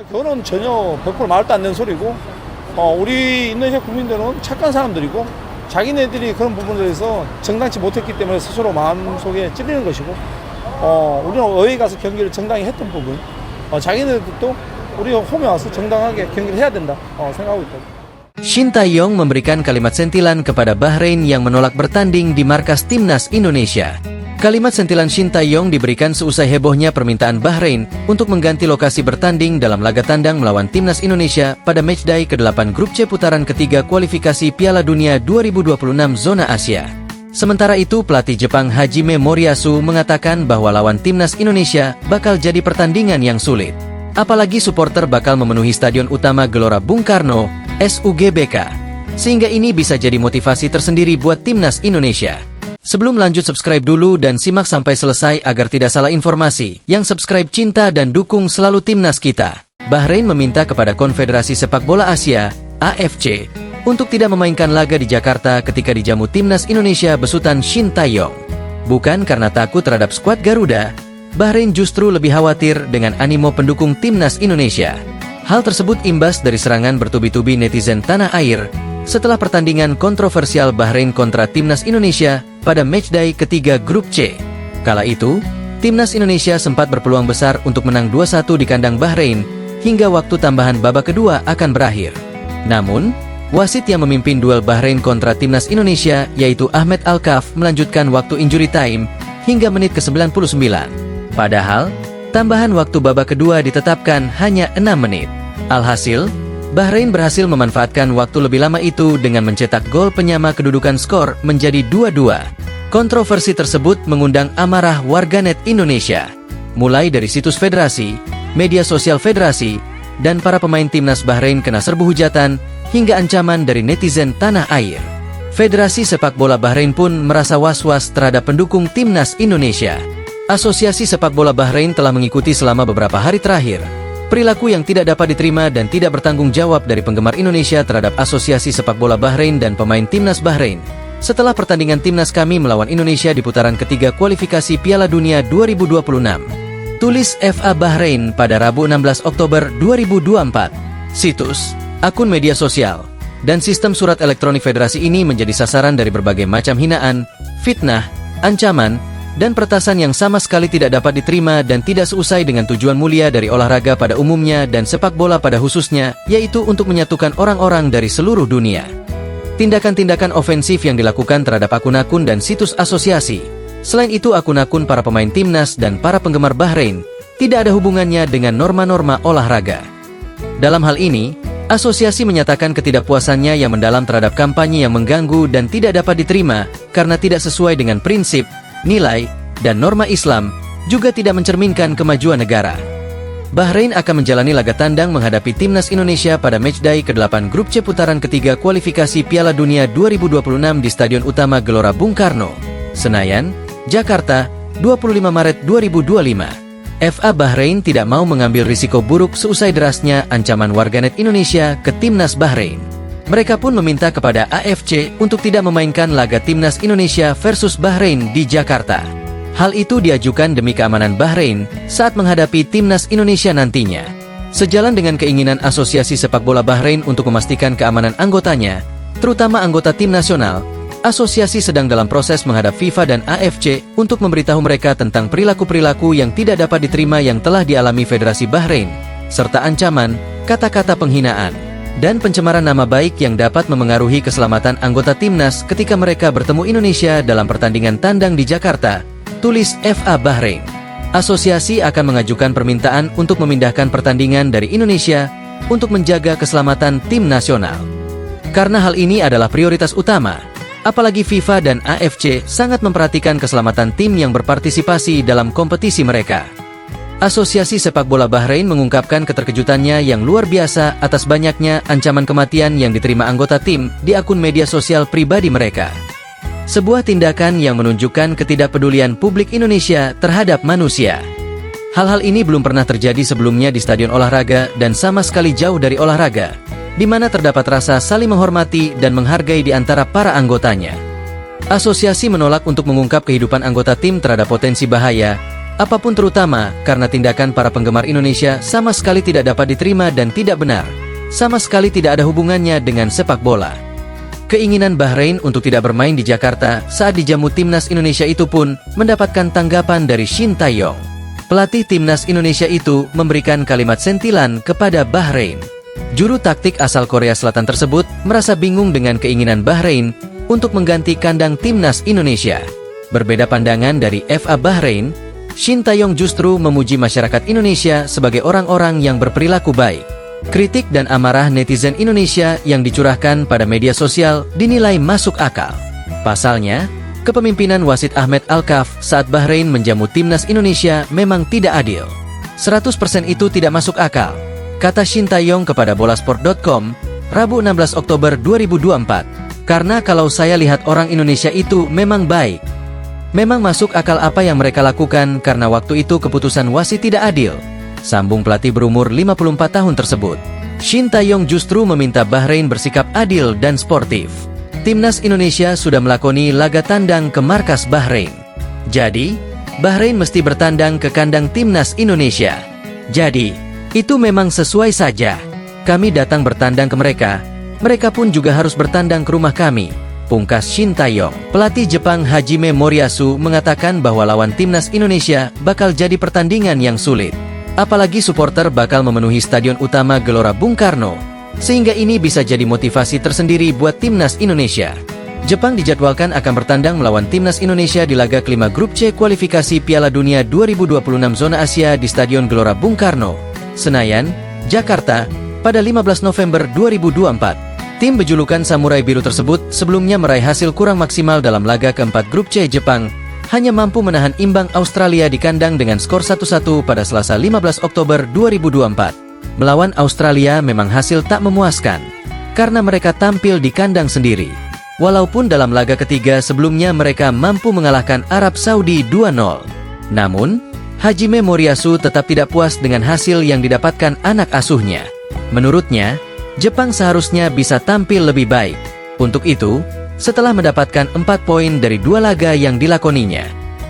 그거는 전혀 100% 말도 안 되는 소리고, 우리 인도네시아 국민들은 착한 사람들이고, 자기네들이 그런 부분에서 정당치 못했기 때문에 스스로 마음속에 찔리는 것이고, 우리는 어디 가서 경기를 정당히 했던 부분, 자기네들도 우리 홈에 와서 정당하게 경기를 해야 된다 생각하고 있다. Shin Tae-yong memberikan kalimat sentilan kepada Bahrain yang menolak bertanding di markas Timnas Indonesia. Kalimat sentilan Shin Tae-yong diberikan seusai hebohnya permintaan Bahrain untuk mengganti lokasi bertanding dalam laga tandang melawan Timnas Indonesia pada matchday ke-8 Grup C putaran ketiga kualifikasi Piala Dunia 2026 Zona Asia. Sementara itu, pelatih Jepang Hajime Moriyasu mengatakan bahwa lawan Timnas Indonesia bakal jadi pertandingan yang sulit. Apalagi supporter bakal memenuhi Stadion Utama Gelora Bung Karno, SUGBK. Sehingga ini bisa jadi motivasi tersendiri buat Timnas Indonesia. Sebelum lanjut, subscribe dulu dan simak sampai selesai agar tidak salah informasi. Yang subscribe cinta dan dukung selalu Timnas kita. Bahrain meminta kepada Konfederasi Sepak Bola Asia, AFC, untuk tidak memainkan laga di Jakarta ketika dijamu Timnas Indonesia besutan Shin Tae-yong. Bukan karena takut terhadap skuad Garuda, Bahrain justru lebih khawatir dengan animo pendukung Timnas Indonesia. Hal tersebut imbas dari serangan bertubi-tubi netizen tanah air setelah pertandingan kontroversial Bahrain kontra Timnas Indonesia pada matchday ketiga Grup C. Kala itu, Timnas Indonesia sempat berpeluang besar untuk menang 2-1 di kandang Bahrain hingga waktu tambahan babak kedua akan berakhir. Namun, wasit yang memimpin duel Bahrain kontra Timnas Indonesia yaitu Ahmed Alkaf melanjutkan waktu injury time hingga menit ke-99. Padahal, tambahan waktu babak kedua ditetapkan hanya 6 menit. Alhasil, Bahrain berhasil memanfaatkan waktu lebih lama itu dengan mencetak gol penyama kedudukan skor menjadi 2-2. Kontroversi tersebut mengundang amarah warganet Indonesia, mulai dari situs federasi, media sosial federasi, dan para pemain timnas Bahrain kena serbu hujatan hingga ancaman dari netizen tanah air. Federasi Sepak Bola Bahrain pun merasa was-was terhadap pendukung timnas Indonesia. Asosiasi Sepak Bola Bahrain telah mengikuti selama beberapa hari terakhir perilaku yang tidak dapat diterima dan tidak bertanggung jawab dari penggemar Indonesia terhadap Asosiasi Sepak Bola Bahrain dan pemain timnas Bahrain setelah pertandingan timnas kami melawan Indonesia di putaran ketiga kualifikasi Piala Dunia 2026. Tulis FA Bahrain pada Rabu 16 Oktober 2024. Situs, akun media sosial, dan sistem surat elektronik federasi ini menjadi sasaran dari berbagai macam hinaan, fitnah, ancaman, dan peretasan yang sama sekali tidak dapat diterima dan tidak seusai dengan tujuan mulia dari olahraga pada umumnya dan sepak bola pada khususnya, yaitu untuk menyatukan orang-orang dari seluruh dunia. Tindakan-tindakan ofensif yang dilakukan terhadap akun-akun dan situs asosiasi. Selain itu, akun-akun para pemain timnas dan para penggemar Bahrain tidak ada hubungannya dengan norma-norma olahraga. Dalam hal ini, asosiasi menyatakan ketidakpuasannya yang mendalam terhadap kampanye yang mengganggu dan tidak dapat diterima karena tidak sesuai dengan prinsip, nilai, dan norma Islam, juga tidak mencerminkan kemajuan negara. Bahrain akan menjalani laga tandang menghadapi Timnas Indonesia pada matchday ke-8 Grup C putaran ketiga kualifikasi Piala Dunia 2026 di Stadion Utama Gelora Bung Karno, Senayan, Jakarta, 25 Maret 2025. FA Bahrain tidak mau mengambil risiko buruk seusai derasnya ancaman warganet Indonesia ke Timnas Bahrain. Mereka pun meminta kepada AFC untuk tidak memainkan laga Timnas Indonesia versus Bahrain di Jakarta. Hal itu diajukan demi keamanan Bahrain saat menghadapi Timnas Indonesia nantinya. Sejalan dengan keinginan Asosiasi Sepak Bola Bahrain untuk memastikan keamanan anggotanya, terutama anggota tim nasional, asosiasi sedang dalam proses menghadap FIFA dan AFC untuk memberitahu mereka tentang perilaku-perilaku yang tidak dapat diterima yang telah dialami Federasi Bahrain, serta ancaman, kata-kata penghinaan, dan pencemaran nama baik yang dapat memengaruhi keselamatan anggota timnas ketika mereka bertemu Indonesia dalam pertandingan tandang di Jakarta, tulis FA Bahrain. Asosiasi akan mengajukan permintaan untuk memindahkan pertandingan dari Indonesia untuk menjaga keselamatan tim nasional. Karena hal ini adalah prioritas utama, apalagi FIFA dan AFC sangat memperhatikan keselamatan tim yang berpartisipasi dalam kompetisi mereka. Asosiasi Sepak Bola Bahrain mengungkapkan keterkejutannya yang luar biasa atas banyaknya ancaman kematian yang diterima anggota tim di akun media sosial pribadi mereka. Sebuah tindakan yang menunjukkan ketidakpedulian publik Indonesia terhadap manusia. Hal-hal ini belum pernah terjadi sebelumnya di stadion olahraga dan sama sekali jauh dari olahraga, di mana terdapat rasa saling menghormati dan menghargai di antara para anggotanya. Asosiasi menolak untuk mengungkap kehidupan anggota tim terhadap potensi bahaya Apapun terutama karena tindakan para penggemar Indonesia sama sekali tidak dapat diterima dan tidak benar. Sama sekali tidak ada hubungannya dengan sepak bola. Keinginan Bahrain untuk tidak bermain di Jakarta saat dijamu timnas Indonesia itu pun mendapatkan tanggapan dari Shin Tae-yong. Pelatih timnas Indonesia itu memberikan kalimat sentilan kepada Bahrain. Juru taktik asal Korea Selatan tersebut merasa bingung dengan keinginan Bahrain untuk mengganti kandang timnas Indonesia. Berbeda pandangan dari FA Bahrain, Shin Tae-yong justru memuji masyarakat Indonesia sebagai orang-orang yang berperilaku baik. Kritik dan amarah netizen Indonesia yang dicurahkan pada media sosial dinilai masuk akal. Pasalnya, kepemimpinan wasit Ahmed Al-Kaf saat Bahrain menjamu timnas Indonesia memang tidak adil. 100% itu tidak masuk akal, kata Shin Tae-yong kepada bolasport.com, Rabu 16 Oktober 2024. Karena kalau saya lihat orang Indonesia itu memang baik. Memang masuk akal apa yang mereka lakukan karena waktu itu keputusan wasit tidak adil, sambung pelatih berumur 54 tahun tersebut. Shin Tae-yong justru meminta Bahrain bersikap adil dan sportif. Timnas Indonesia sudah melakoni laga tandang ke markas Bahrain. Jadi, Bahrain mesti bertandang ke kandang timnas Indonesia. Jadi, itu memang sesuai saja. Kami datang bertandang ke mereka, mereka pun juga harus bertandang ke rumah kami, pungkas Shin Tae-yong. Pelatih Jepang Hajime Moriyasu mengatakan bahwa lawan timnas Indonesia bakal jadi pertandingan yang sulit. Apalagi supporter bakal memenuhi stadion utama Gelora Bung Karno, sehingga ini bisa jadi motivasi tersendiri buat timnas Indonesia. Jepang dijadwalkan akan bertandang melawan timnas Indonesia di laga kelima grup C kualifikasi Piala Dunia 2026 zona Asia di Stadion Gelora Bung Karno, Senayan, Jakarta, pada 15 November 2024. Tim berjulukan Samurai Biru tersebut sebelumnya meraih hasil kurang maksimal dalam laga keempat grup C. Jepang hanya mampu menahan imbang Australia di kandang dengan skor 1-1 pada Selasa 15 Oktober 2024. Melawan Australia memang hasil tak memuaskan, karena mereka tampil di kandang sendiri. Walaupun dalam laga ketiga sebelumnya mereka mampu mengalahkan Arab Saudi 2-0. Namun, Hajime Moriyasu tetap tidak puas dengan hasil yang didapatkan anak asuhnya. Menurutnya, Jepang seharusnya bisa tampil lebih baik. Untuk itu, setelah mendapatkan 4 poin dari 2 laga yang dilakoninya,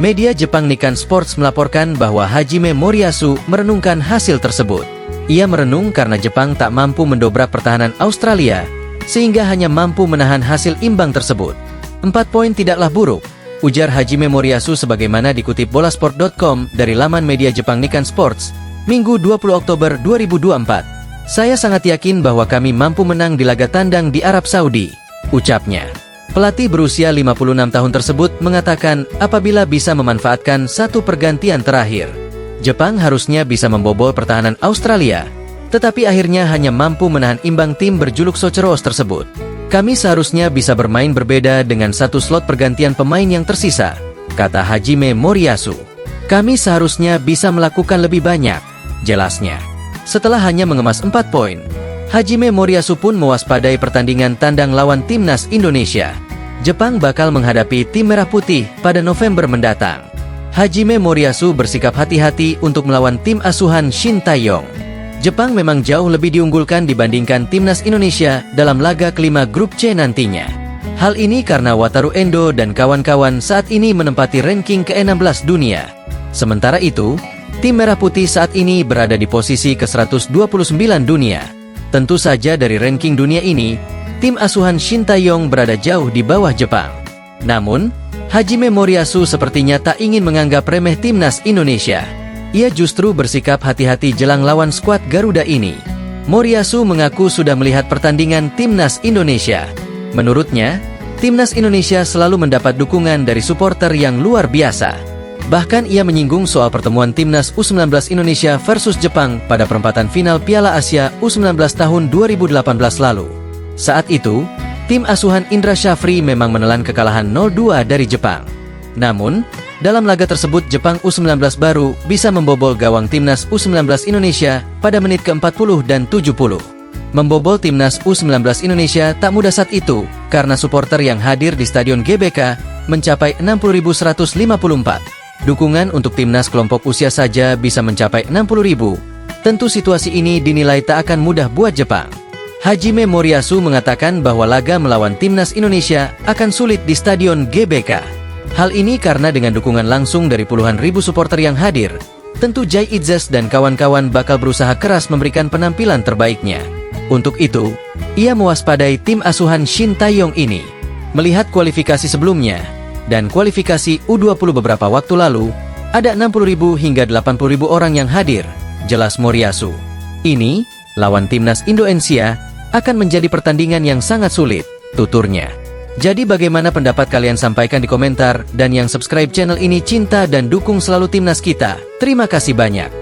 media Jepang Nikkan Sports melaporkan bahwa Hajime Moriyasu merenungkan hasil tersebut. Ia merenung karena Jepang tak mampu mendobrak pertahanan Australia, sehingga hanya mampu menahan hasil imbang tersebut. 4 poin tidaklah buruk, ujar Hajime Moriyasu sebagaimana dikutip bolasport.com dari laman media Jepang Nikkan Sports, Minggu 20 Oktober 2024. Saya sangat yakin bahwa kami mampu menang di laga tandang di Arab Saudi, ucapnya. Pelatih berusia 56 tahun tersebut mengatakan apabila bisa memanfaatkan satu pergantian terakhir, Jepang harusnya bisa membobol pertahanan Australia, tetapi akhirnya hanya mampu menahan imbang tim berjuluk Soceros tersebut. Kami seharusnya bisa bermain berbeda dengan satu slot pergantian pemain yang tersisa, kata Hajime Moriyasu. Kami seharusnya bisa melakukan lebih banyak, jelasnya. Setelah hanya mengemas 4 poin, Hajime Moriyasu pun mewaspadai pertandingan tandang lawan timnas Indonesia. Jepang bakal menghadapi tim Merah Putih pada November mendatang. Hajime Moriyasu bersikap hati-hati untuk melawan tim asuhan Shin Tae-yong. Jepang memang jauh lebih diunggulkan dibandingkan timnas Indonesia dalam laga kelima grup C nantinya. Hal ini karena Wataru Endo dan kawan-kawan saat ini menempati ranking ke-16 dunia. Sementara itu, tim Merah Putih saat ini berada di posisi ke-129 dunia. Tentu saja dari ranking dunia ini, tim asuhan Shin Tae-yong berada jauh di bawah Jepang. Namun, Hajime Moriyasu sepertinya tak ingin menganggap remeh timnas Indonesia. Ia justru bersikap hati-hati jelang lawan skuad Garuda ini. Moriyasu mengaku sudah melihat pertandingan timnas Indonesia. Menurutnya, timnas Indonesia selalu mendapat dukungan dari supporter yang luar biasa. Bahkan ia menyinggung soal pertemuan timnas U19 Indonesia versus Jepang pada perempatan final Piala Asia U19 tahun 2018 lalu. Saat itu, tim asuhan Indra Syafri memang menelan kekalahan 0-2 dari Jepang. Namun, dalam laga tersebut Jepang U19 baru bisa membobol gawang timnas U19 Indonesia pada menit ke-40 dan 70. Membobol timnas U19 Indonesia tak mudah saat itu, karena supporter yang hadir di Stadion GBK mencapai 60.154. Dukungan untuk timnas kelompok usia saja bisa mencapai 60.000. Tentu situasi ini dinilai tak akan mudah buat Jepang. Hajime Moriyasu mengatakan bahwa laga melawan timnas Indonesia akan sulit di Stadion GBK. Hal ini karena dengan dukungan langsung dari puluhan ribu supporter yang hadir, tentu Jai Itzes dan kawan-kawan bakal berusaha keras memberikan penampilan terbaiknya. Untuk itu, ia mewaspadai tim asuhan Shin Tae-yong ini. Melihat kualifikasi sebelumnya, dan kualifikasi U20 beberapa waktu lalu, ada 60.000 hingga 80.000 orang yang hadir, jelas Moriyasu. Ini, lawan timnas Indonesia, akan menjadi pertandingan yang sangat sulit, tuturnya. Jadi bagaimana pendapat kalian, sampaikan di komentar, dan yang subscribe channel ini cinta dan dukung selalu timnas kita. Terima kasih banyak.